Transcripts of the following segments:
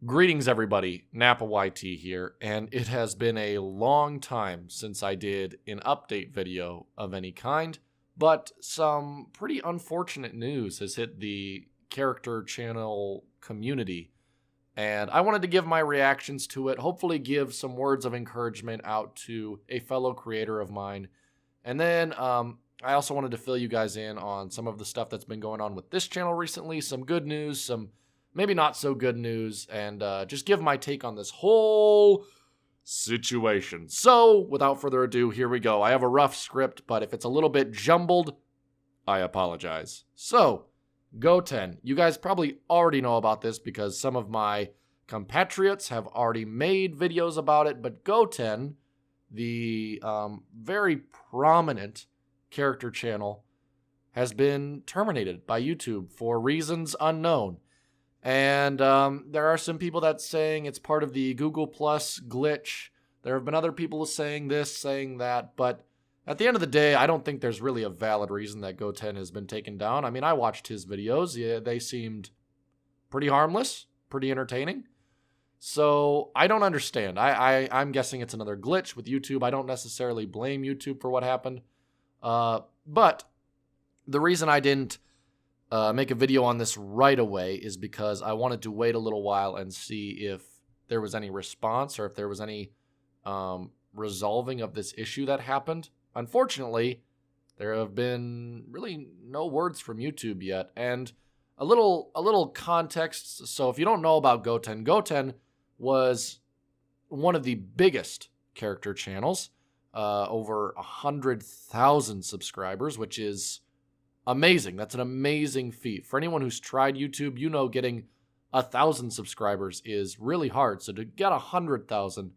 Greetings, everybody. NappaYT here, and it has been a long time since I did an update video of any kind, but some pretty unfortunate news has hit the character channel community, and I wanted to give my reactions to it, hopefully give some words of encouragement out to a fellow creator of mine, and then I also wanted to fill you guys in on some of the stuff that's been going on with this channel recently, some good news, some maybe not so good news, and just give my take on this whole situation. So, without further ado, here we go. I have a rough script, but if it's a little bit jumbled, I apologize. So, Goten. You guys probably already know about this because some of my compatriots have already made videos about it, but Goten, the very prominent character channel, has been terminated by YouTube for reasons unknown. And there are some people that's saying it's part of the Google Plus glitch. There have been other people saying this, saying that. But at the end of the day, I don't think there's really a valid reason that Goten has been taken down. I mean, I watched his videos. Yeah, they seemed pretty harmless, pretty entertaining. So I don't understand. I'm guessing it's another glitch with YouTube. I don't necessarily blame YouTube for what happened. But the reason I didn't make a video on this right away is because I wanted to wait a little while and see if there was any response or if there was any resolving of this issue that happened. Unfortunately, there have been really no words from YouTube yet. And a little context. So if you don't know about Goten, Goten was one of the biggest character channels, over 100,000 subscribers, which is amazing. That's an amazing feat. For anyone who's tried YouTube, you know getting 1,000 subscribers is really hard. So to get 100,000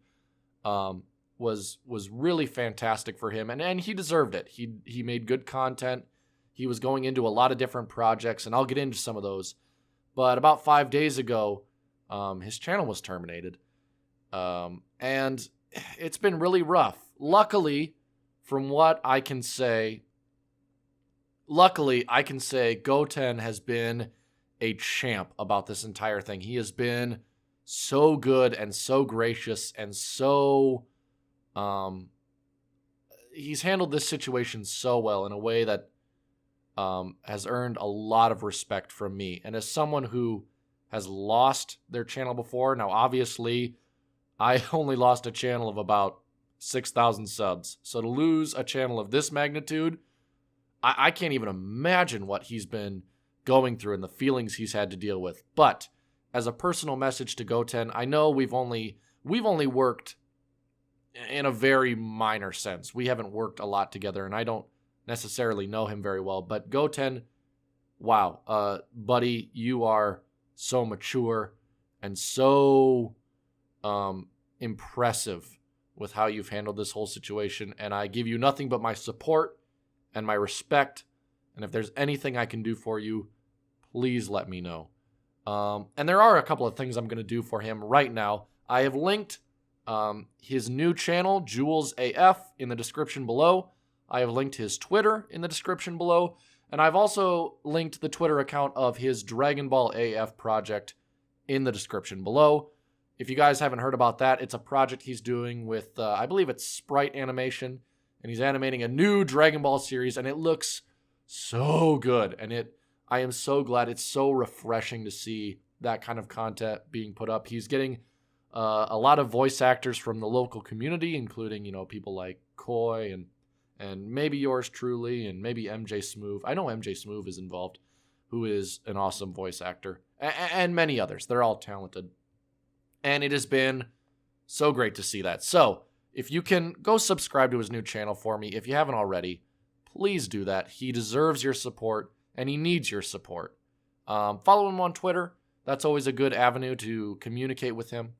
was really fantastic for him, and he deserved it. He made good content. He was going into a lot of different projects, and I'll get into some of those. But about 5 days ago, his channel was terminated, and it's been really rough. Luckily, from what I can say, Goten has been a champ about this entire thing. He has been so good and so gracious and so he's handled this situation so well in a way that has earned a lot of respect from me. And as someone who has lost their channel before, now obviously I only lost a channel of about 6,000 subs. So to lose a channel of this magnitude, I can't even imagine what he's been going through and the feelings he's had to deal with. But as a personal message to Goten, I know we've only worked in a very minor sense. We haven't worked a lot together, and I don't necessarily know him very well. But Goten, wow, buddy, you are so mature and so impressive with how you've handled this whole situation, and I give you nothing but my support and my respect, and if there's anything I can do for you, please let me know. And there are a couple of things I'm going to do for him right now. I have linked his new channel, Jules AF, in the description below. I have linked his Twitter in the description below, and I've also linked the Twitter account of his Dragon Ball AF project in the description below. If you guys haven't heard about that, it's a project he's doing with, I believe it's Sprite Animation, and he's animating a new Dragon Ball series, and it looks so good. And I am so glad. It's so refreshing to see that kind of content being put up. He's getting a lot of voice actors from the local community, including, people like Koi and maybe yours truly, and maybe MJ Smoove. I know MJ Smoove is involved, who is an awesome voice actor, and many others. They're all talented. And it has been so great to see that. So, if you can go subscribe to his new channel for me, if you haven't already, please do that. He deserves your support, and he needs your support. Follow him on Twitter. That's always a good avenue to communicate with him.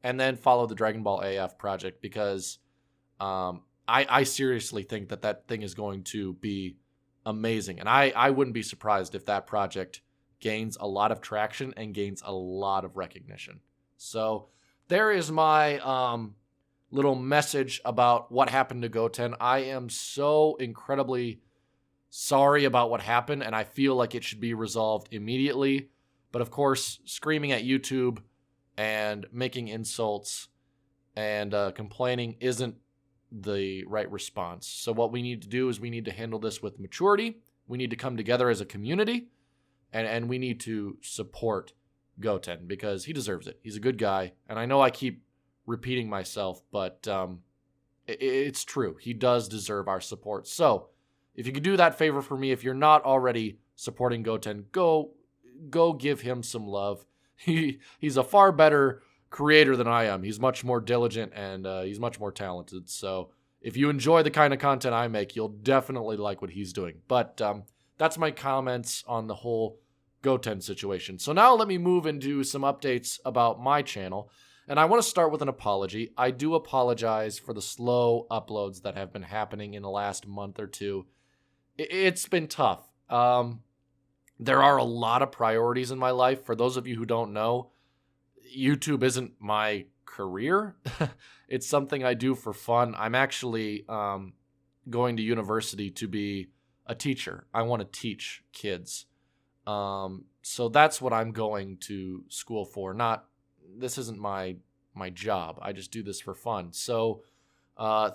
And then follow the Dragon Ball AF project, because I seriously think that thing is going to be amazing. And I wouldn't be surprised if that project gains a lot of traction and gains a lot of recognition. So there is my little message about what happened to Goten. I am so incredibly sorry about what happened, and I feel like it should be resolved immediately. But of course, screaming at YouTube and making insults and complaining isn't the right response. So what we need to do is we need to handle this with maturity. We need to come together as a community, and we need to support Goten because he deserves it. He's a good guy, and I know I keep repeating myself, but it's true. He does deserve our support. So if you could do that favor for me, if you're not already supporting Goten, go give him some love. He's a far better creator than I am. He's much more diligent, and he's much more talented. So if you enjoy the kind of content I make, you'll definitely like what he's doing. But that's my comments on the whole Goten situation. So now let me move into some updates about my channel. And I want to start with an apology. I do apologize for the slow uploads that have been happening in the last month or two. It's been tough. There are a lot of priorities in my life. For those of you who don't know, YouTube isn't my career. It's something I do for fun. I'm actually going to university to be a teacher. I want to teach kids. So that's what I'm going to school for. This isn't my job. I just do this for fun. So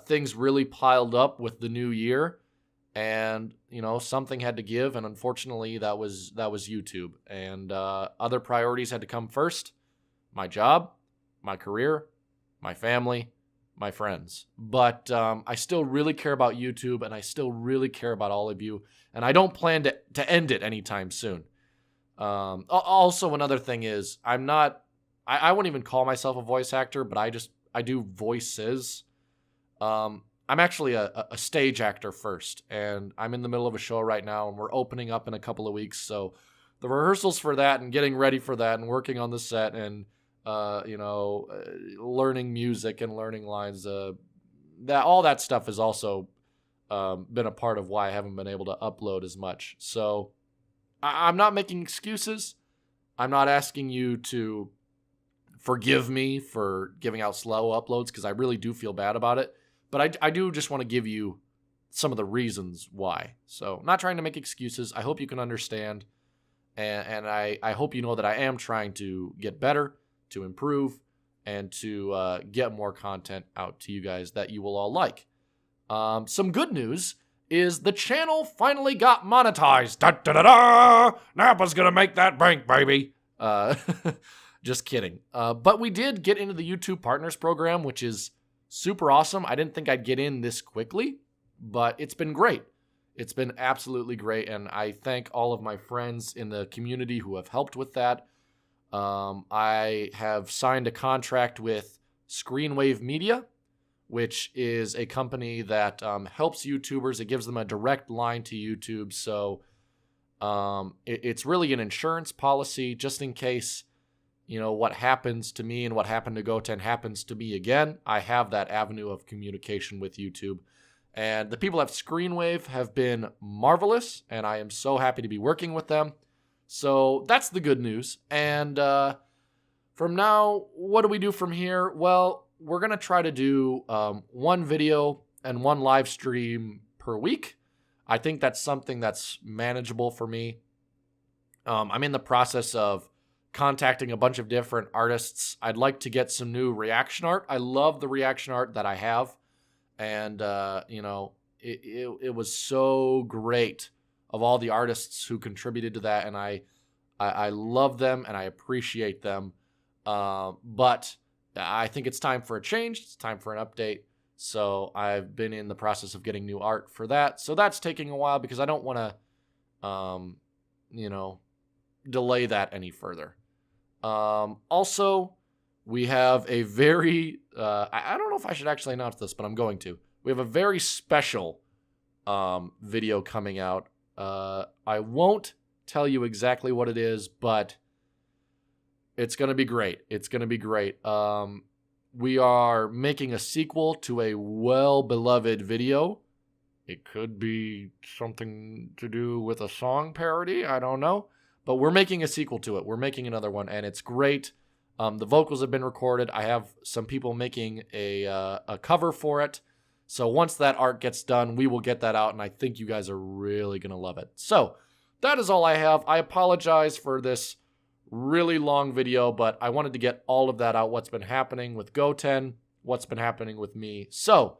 things really piled up with the new year, and something had to give, and unfortunately that was YouTube. And other priorities had to come first: my job, my career, my family, my friends. But I still really care about YouTube, and I still really care about all of you, and I don't plan to end it anytime soon. Also, another thing is, I wouldn't even call myself a voice actor, but I do voices. I'm actually a stage actor first, and I'm in the middle of a show right now, and we're opening up in a couple of weeks. So the rehearsals for that and getting ready for that and working on the set and learning music and learning lines, all that stuff has also been a part of why I haven't been able to upload as much. So I'm not making excuses. I'm not asking you to forgive me for giving out slow uploads, because I really do feel bad about it. But I do just want to give you some of the reasons why. So not trying to make excuses. I hope you can understand. And I hope you know that I am trying to get better, to improve, and to get more content out to you guys that you will all like. Some good news is the channel finally got monetized. Da-da-da-da! Nappa's gonna make that bank, baby. Just kidding. But we did get into the YouTube Partners Program, which is super awesome. I didn't think I'd get in this quickly, but it's been great. It's been absolutely great, and I thank all of my friends in the community who have helped with that. I have signed a contract with Screenwave Media, which is a company that helps YouTubers. It gives them a direct line to YouTube. So it's really an insurance policy just in case, what happens to me and what happened to Goten happens to me again. I have that avenue of communication with YouTube. And the people at Screenwave have been marvelous, and I am so happy to be working with them. So that's the good news. And from now, what do we do from here? Well, we're going to try to do one video and one live stream per week. I think that's something that's manageable for me. I'm in the process of contacting a bunch of different artists. I'd like to get some new reaction art. I love the reaction art that I have. And, it was so great of all the artists who contributed to that. And I love them and I appreciate them. But I think it's time for a change. It's time for an update. So I've been in the process of getting new art for that. So that's taking a while because I don't want to, delay that any further. Also, we have a very, I don't know if I should actually announce this, but I'm going to. We have a very special video coming out. I won't tell you exactly what it is, but it's going to be great. It's going to be great. We are making a sequel to a well-beloved video. It could be something to do with a song parody. I don't know. But we're making a sequel to it. We're making another one, and it's great. The vocals have been recorded. I have some people making a cover for it. So once that art gets done, we will get that out, and I think you guys are really going to love it. So that is all I have. I apologize for this Really long video, but I wanted to get all of that out. What's been happening with Goten, what's been happening with me. So,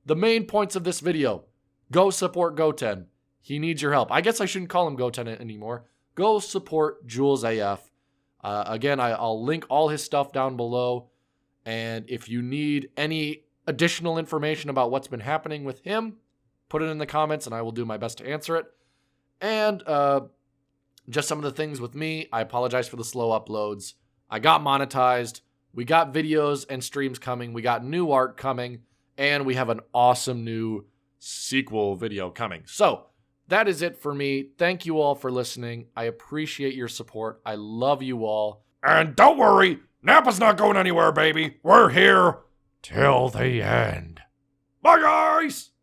the main points of this video. Go support Goten. He needs your help. I guess I shouldn't call him Goten anymore. Go support Jules AF. Again, I'll link all his stuff down below. And if you need any additional information about what's been happening with him, put it in the comments and I will do my best to answer it. And just some of the things with me. I apologize for the slow uploads. I got monetized. We got videos and streams coming. We got new art coming. And we have an awesome new sequel video coming. So that is it for me. Thank you all for listening. I appreciate your support. I love you all. And don't worry, Nappa's not going anywhere, baby. We're here till the end. Bye, guys!